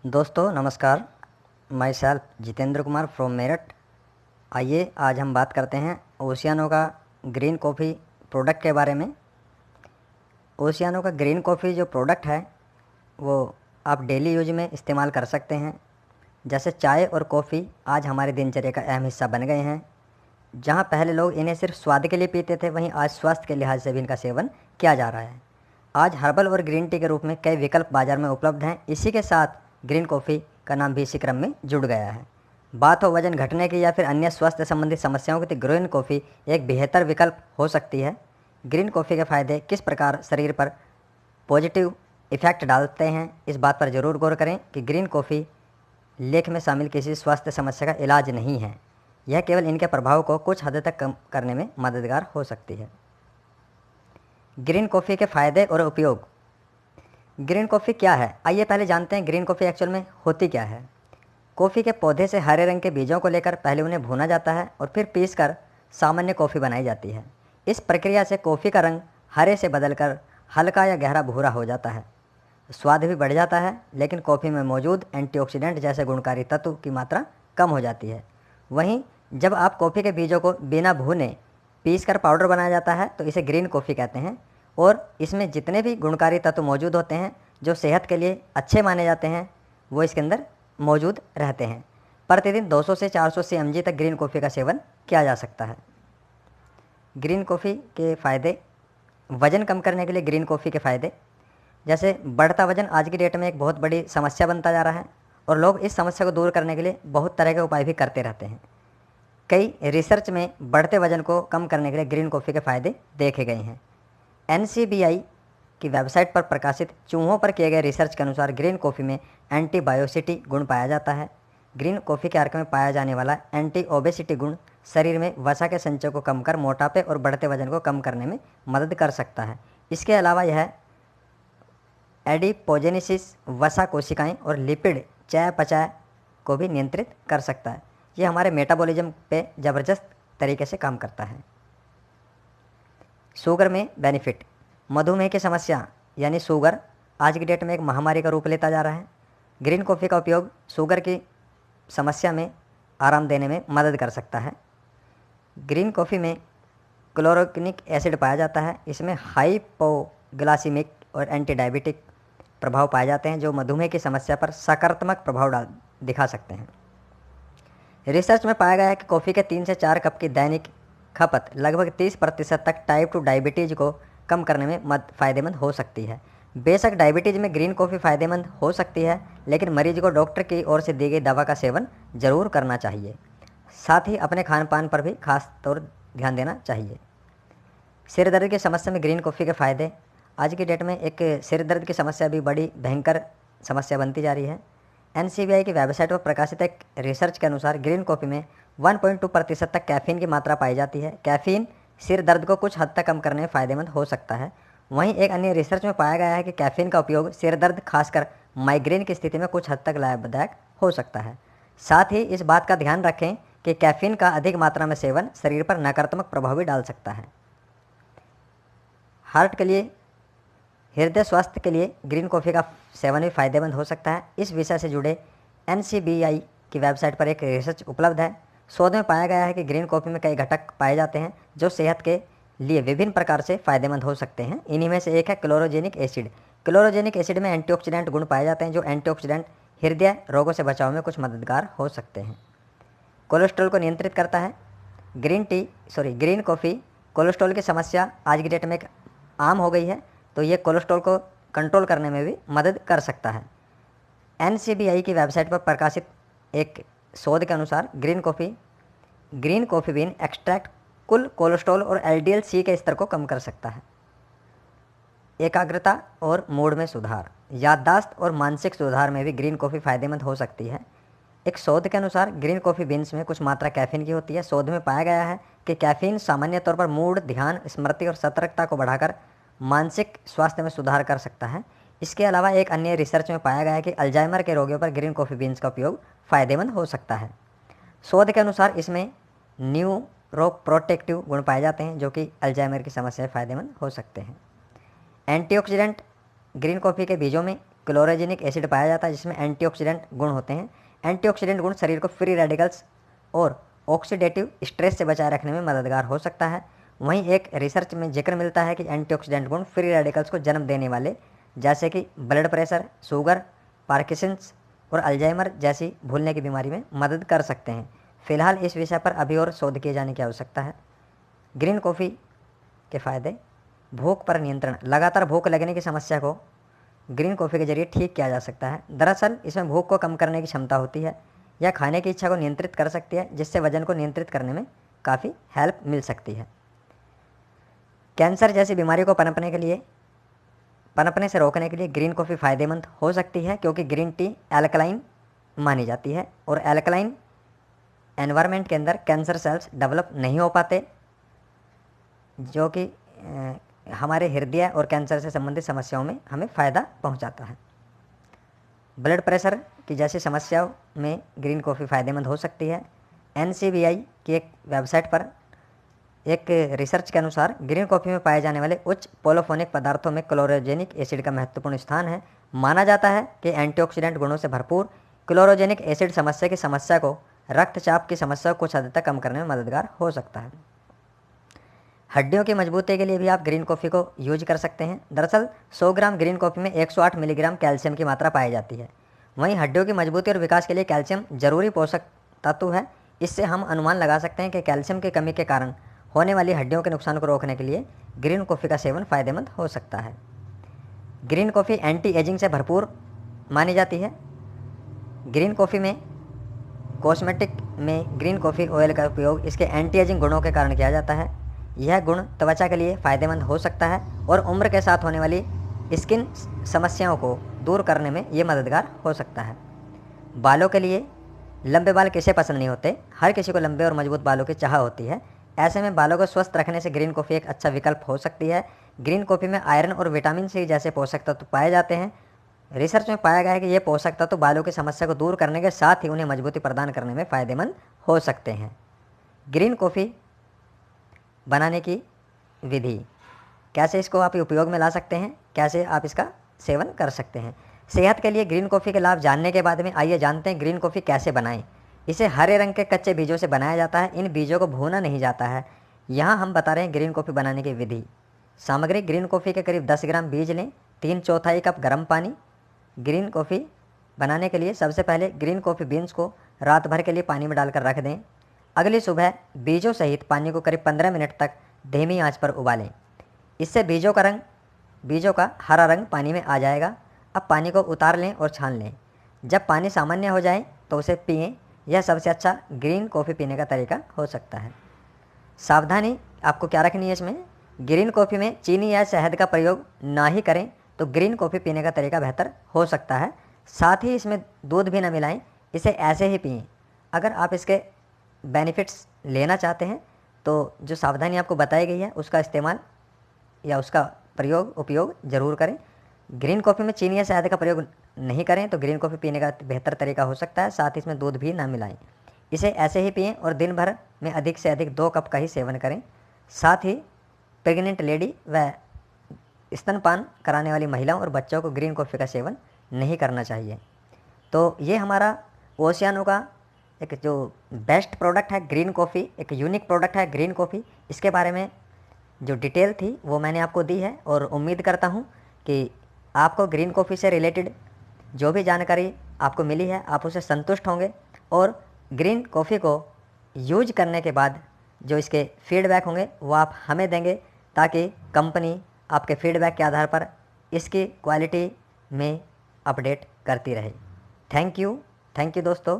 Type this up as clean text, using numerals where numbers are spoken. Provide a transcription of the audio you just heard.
दोस्तों नमस्कार। My self Jitendra Kumar from Meerut. आइए आज हम बात करते हैं ओशियानो का ग्रीन कॉफ़ी प्रोडक्ट के बारे में। ओशियानो का ग्रीन कॉफ़ी जो प्रोडक्ट है वो आप डेली यूज में इस्तेमाल कर सकते हैं। जैसे चाय और कॉफ़ी आज हमारे दिनचर्या का अहम हिस्सा बन गए हैं। जहाँ पहले लोग इन्हें सिर्फ स्वाद के लिए पीते थे, वहीं आज स्वास्थ्य के लिहाज से भी इनका सेवन किया जा रहा है। आज हर्बल और ग्रीन टी के रूप में कई विकल्प बाज़ार में उपलब्ध हैं। इसी के साथ ग्रीन कॉफ़ी का नाम भी इसी क्रम में जुड़ गया है। बात हो वजन घटने की या फिर अन्य स्वास्थ्य संबंधित समस्याओं की, तो ग्रीन कॉफ़ी एक बेहतर विकल्प हो सकती है। ग्रीन कॉफ़ी के फ़ायदे किस प्रकार शरीर पर पॉजिटिव इफ़ेक्ट डालते हैं, इस बात पर ज़रूर गौर करें कि ग्रीन कॉफ़ी लेख में शामिल किसी स्वास्थ्य समस्या का इलाज नहीं है। यह केवल इनके प्रभाव को कुछ हद तक कम करने में मददगार हो सकती है। ग्रीन कॉफ़ी के फ़ायदे और उपयोग। ग्रीन कॉफ़ी क्या है, आइए पहले जानते हैं ग्रीन कॉफ़ी एक्चुअल में होती क्या है। कॉफ़ी के पौधे से हरे रंग के बीजों को लेकर पहले उन्हें भूना जाता है और फिर पीसकर सामान्य कॉफ़ी बनाई जाती है। इस प्रक्रिया से कॉफ़ी का रंग हरे से बदलकर हल्का या गहरा भूरा हो जाता है। स्वाद भी बढ़ जाता है, लेकिन कॉफ़ी में मौजूद एंटीऑक्सीडेंट जैसे गुणकारी तत्व की मात्रा कम हो जाती है। वहीं जब आप कॉफ़ी के बीजों को बिना भूने पीसकर पाउडर बनाया जाता है तो इसे ग्रीन कॉफ़ी कहते हैं। और इसमें जितने भी गुणकारी तत्व मौजूद होते हैं जो सेहत के लिए अच्छे माने जाते हैं, वो इसके अंदर मौजूद रहते हैं। प्रतिदिन 200 से 400 mg तक ग्रीन कॉफ़ी का सेवन किया जा सकता है। ग्रीन कॉफ़ी के फ़ायदे। वज़न कम करने के लिए ग्रीन कॉफ़ी के फ़ायदे, जैसे बढ़ता वज़न आज की डेट में एक बहुत बड़ी समस्या बनता जा रहा है और लोग इस समस्या को दूर करने के लिए बहुत तरह के उपाय भी करते रहते हैं। कई रिसर्च में बढ़ते वज़न को कम करने के लिए ग्रीन कॉफ़ी के फ़ायदे देखे गए हैं। NCBI की वेबसाइट पर प्रकाशित चूहों पर किए गए रिसर्च के अनुसार ग्रीन कॉफ़ी में एंटीबायोसिटी गुण पाया जाता है। ग्रीन कॉफ़ी के अर्क में पाया जाने वाला एंटी ओबेसिटी गुण शरीर में वसा के संचय को कम कर मोटापे और बढ़ते वजन को कम करने में मदद कर सकता है। इसके अलावा यह एडिपोजेनेसिस, वसा कोशिकाएं और लिपिड चयापचय को भी नियंत्रित कर सकता है। ये हमारे मेटाबॉलिज्म पे ज़बरदस्त तरीके से काम करता है। शुगर में बेनिफिट। मधुमेह की समस्या यानी शुगर आज की डेट में एक महामारी का रूप लेता जा रहा है। ग्रीन कॉफ़ी का उपयोग शुगर की समस्या में आराम देने में मदद कर सकता है। ग्रीन कॉफ़ी में क्लोरोक्विनिक एसिड पाया जाता है। इसमें हाइपोग्लाइसीमिक और एंटी डायबिटिक प्रभाव पाए जाते हैं जो मधुमेह की समस्या पर सकारात्मक प्रभाव दिखा सकते हैं। रिसर्च में पाया गया है कि कॉफ़ी के 3 से 4 कप की दैनिक खपत लगभग 30% तक टाइप 2 डायबिटीज़ को कम करने में फ़ायदेमंद हो सकती है। बेशक डायबिटीज़ में ग्रीन कॉफ़ी फ़ायदेमंद हो सकती है, लेकिन मरीज को डॉक्टर की ओर से दी गई दवा का सेवन ज़रूर करना चाहिए। साथ ही अपने खान पान पर भी खास तौर ध्यान देना चाहिए। सिर दर्द की समस्या में ग्रीन कॉफ़ी के फ़ायदे। आज की डेट में एक सिर दर्द की समस्या भी बड़ी भयंकर समस्या बनती जा रही है। NCBI की वेबसाइट पर प्रकाशित एक रिसर्च के अनुसार ग्रीन कॉफ़ी में 1.2% तक कैफ़ीन की मात्रा पाई जाती है। कैफ़ीन सिर दर्द को कुछ हद तक कम करने में फ़ायदेमंद हो सकता है। वहीं एक अन्य रिसर्च में पाया गया है कि कैफ़ीन का उपयोग सिर दर्द, खासकर माइग्रेन की स्थिति में कुछ हद तक लाभदायक हो सकता है। साथ ही इस बात का ध्यान रखें कि कैफ़ीन का अधिक मात्रा में सेवन शरीर पर नकारात्मक प्रभाव भी डाल सकता है। हार्ट के लिए, हृदय स्वास्थ्य के लिए ग्रीन कॉफ़ी का सेवन भी फ़ायदेमंद हो सकता है। इस विषय से जुड़े NCBI की वेबसाइट पर एक रिसर्च उपलब्ध है। शोध में पाया गया है कि ग्रीन कॉफ़ी में कई घटक पाए जाते हैं जो सेहत के लिए विभिन्न प्रकार से फ़ायदेमंद हो सकते हैं। इन्हीं में से एक है क्लोरोजेनिक एसिड। क्लोरोजेनिक एसिड में एंटीऑक्सीडेंट गुण पाए जाते हैं जो एंटीऑक्सीडेंट हृदय रोगों से बचाव में कुछ मददगार हो सकते हैं। कोलेस्ट्रॉल को नियंत्रित करता है। ग्रीन कॉफ़ी कोलेस्ट्रॉल की समस्या आज की डेट में एक आम हो गई है, तो ये कोलेस्ट्रॉल को कंट्रोल करने में भी मदद कर सकता है। NCBI की वेबसाइट पर प्रकाशित एक शोध के अनुसार ग्रीन कॉफ़ी बीन एक्सट्रैक्ट कुल कोलेस्ट्रॉल और LDL-C के स्तर को कम कर सकता है। एकाग्रता और मूड में सुधार, याददाश्त और मानसिक सुधार में भी ग्रीन कॉफ़ी फ़ायदेमंद हो सकती है। एक शोध के अनुसार ग्रीन कॉफ़ी बीन्स में कुछ मात्रा कैफ़ीन की होती है। शोध में पाया गया है कि कैफ़ीन सामान्य तौर पर मूड, ध्यान, स्मृति और सतर्कता को बढ़ाकर मानसिक स्वास्थ्य में सुधार कर सकता है। इसके अलावा एक अन्य रिसर्च में पाया गया है कि अल्जाइमर के रोगियों पर ग्रीन कॉफ़ी बीन्स का उपयोग फ़ायदेमंद हो सकता है। शोध के अनुसार इसमें न्यूरोप्रोटेक्टिव गुण पाए जाते हैं जो कि अल्जाइमर की समस्या में फ़ायदेमंद हो सकते हैं। एंटीऑक्सीडेंट ग्रीन कॉफ़ी के बीजों में क्लोरोजेनिक एसिड पाया जाता है जिसमें एंटीऑक्सीडेंट गुण होते हैं। एंटीऑक्सीडेंट गुण शरीर को फ्री रेडिकल्स और ऑक्सीडेटिव स्ट्रेस से बचाए रखने में मददगार हो सकता है। वहीं एक रिसर्च में जिक्र मिलता है कि एंटीऑक्सीडेंट गुण फ्री रेडिकल्स को जन्म देने वाले जैसे कि ब्लड प्रेशर, शुगर, पार्किंसंस और अल्जाइमर जैसी भूलने की बीमारी में मदद कर सकते हैं। फिलहाल इस विषय पर अभी और शोध किए जाने की आवश्यकता है। ग्रीन कॉफ़ी के फ़ायदे। भूख पर नियंत्रण। लगातार भूख लगने की समस्या को ग्रीन कॉफ़ी के जरिए ठीक किया जा सकता है। दरअसल इसमें भूख को कम करने की क्षमता होती है। यह खाने की इच्छा को नियंत्रित कर सकती है जिससे वजन को नियंत्रित करने में काफ़ी हेल्प मिल सकती है। कैंसर जैसी बीमारी को पनपने से रोकने के लिए ग्रीन कॉफ़ी फ़ायदेमंद हो सकती है क्योंकि ग्रीन टी एल्कलाइन मानी जाती है और एल्कलाइन एनवायरनमेंट के अंदर कैंसर सेल्स डेवलप नहीं हो पाते जो कि हमारे हृदय और कैंसर से संबंधित समस्याओं में हमें फ़ायदा पहुंचाता है। ब्लड प्रेशर की जैसी समस्याओं में ग्रीन कॉफ़ी फ़ायदेमंद हो सकती है। NCBI की एक वेबसाइट पर एक रिसर्च के अनुसार ग्रीन कॉफ़ी में पाए जाने वाले उच्च पोलोफोनिक पदार्थों में क्लोरोजेनिक एसिड का महत्वपूर्ण स्थान है। माना जाता है कि एंटीऑक्सीडेंट गुणों से भरपूर क्लोरोजेनिक एसिड समस्या को रक्तचाप की समस्या को कुछ हद तक कम करने में मददगार हो सकता है। हड्डियों की मजबूती के लिए भी आप ग्रीन कॉफ़ी को यूज कर सकते हैं। दरअसल 100 ग्राम ग्रीन कॉफ़ी में 108 मिलीग्राम कैल्शियम की मात्रा पाई जाती है। वहीं हड्डियों की मजबूती और विकास के लिए कैल्शियम जरूरी पोषक तत्व है। इससे हम अनुमान लगा सकते हैं कि कैल्शियम की कमी के कारण होने वाली हड्डियों के नुकसान को रोकने के लिए ग्रीन कॉफ़ी का सेवन फ़ायदेमंद हो सकता है। ग्रीन कॉफ़ी एंटी एजिंग से भरपूर मानी जाती है। ग्रीन कॉफ़ी में कॉस्मेटिक में ग्रीन कॉफ़ी ऑयल का उपयोग इसके एंटी एजिंग गुणों के कारण किया जाता है। यह गुण त्वचा के लिए फ़ायदेमंद हो सकता है और उम्र के साथ होने वाली स्किन समस्याओं को दूर करने में ये मददगार हो सकता है। बालों के लिए लंबे बाल किसे पसंद नहीं होते, हर किसी को लंबे और मजबूत बालों की चाह होती है। ऐसे में बालों को स्वस्थ रखने से ग्रीन कॉफ़ी एक अच्छा विकल्प हो सकती है। ग्रीन कॉफ़ी में आयरन और विटामिन सी जैसे पोषक तत्व पाए जाते हैं। रिसर्च में पाया गया है कि ये पोषक तत्व बालों की समस्या को दूर करने के साथ ही उन्हें मजबूती प्रदान करने में फ़ायदेमंद हो सकते हैं। ग्रीन कॉफ़ी बनाने की विधि, कैसे इसको आप उपयोग में ला सकते हैं, कैसे आप इसका सेवन कर सकते हैं। सेहत के लिए ग्रीन कॉफ़ी के लाभ जानने के बाद में आइए जानते हैं ग्रीन कॉफ़ी कैसे बनाएं। इसे हरे रंग के कच्चे बीजों से बनाया जाता है। इन बीजों को भूना नहीं जाता है। यहाँ हम बता रहे हैं ग्रीन कॉफ़ी बनाने की विधि। सामग्री, ग्रीन कॉफ़ी के करीब 10 ग्राम बीज लें, 3/4 कप गर्म पानी। ग्रीन कॉफ़ी बनाने के लिए सबसे पहले ग्रीन कॉफ़ी बीन्स को रात भर के लिए पानी में डालकर रख दें। अगली सुबह बीजों सहित पानी को करीब 15 मिनट तक धीमी आंच पर उबालें। इससे बीजों का हरा रंग पानी में आ जाएगा। अब पानी को उतार लें और छान लें। जब पानी सामान्य हो जाए तो उसे पिएं। यह सबसे अच्छा ग्रीन कॉफ़ी पीने का तरीका हो सकता है। सावधानी आपको क्या रखनी है इसमें, ग्रीन कॉफ़ी में चीनी या शहद का प्रयोग ना ही करें तो ग्रीन कॉफ़ी पीने का तरीका बेहतर हो सकता है। साथ ही इसमें दूध भी ना मिलाएं, इसे ऐसे ही पिएं। अगर आप इसके बेनिफिट्स लेना चाहते हैं तो जो सावधानी आपको बताई गई है उसका इस्तेमाल या उसका उपयोग ज़रूर करें। ग्रीन कॉफ़ी में चीनी या शहद का प्रयोग नहीं करें तो ग्रीन कॉफ़ी पीने का बेहतर तरीका हो सकता है। साथ ही इसमें दूध भी ना मिलाएं, इसे ऐसे ही पिएं और दिन भर में अधिक से अधिक 2 कप का ही सेवन करें। साथ ही प्रेग्नेंट लेडी व स्तनपान कराने वाली महिलाओं और बच्चों को ग्रीन कॉफ़ी का सेवन नहीं करना चाहिए। तो ये हमारा ओशियानो का एक जो बेस्ट प्रोडक्ट है ग्रीन कॉफ़ी, एक यूनिक प्रोडक्ट है ग्रीन कॉफ़ी। इसके बारे में जो डिटेल थी वो मैंने आपको दी है और उम्मीद करता हूँ कि आपको ग्रीन कॉफ़ी से रिलेटेड जो भी जानकारी आपको मिली है आप उससे संतुष्ट होंगे और ग्रीन कॉफ़ी को यूज करने के बाद जो इसके फीडबैक होंगे वो आप हमें देंगे ताकि कंपनी आपके फीडबैक के आधार पर इसकी क्वालिटी में अपडेट करती रहे। थैंक यू दोस्तों।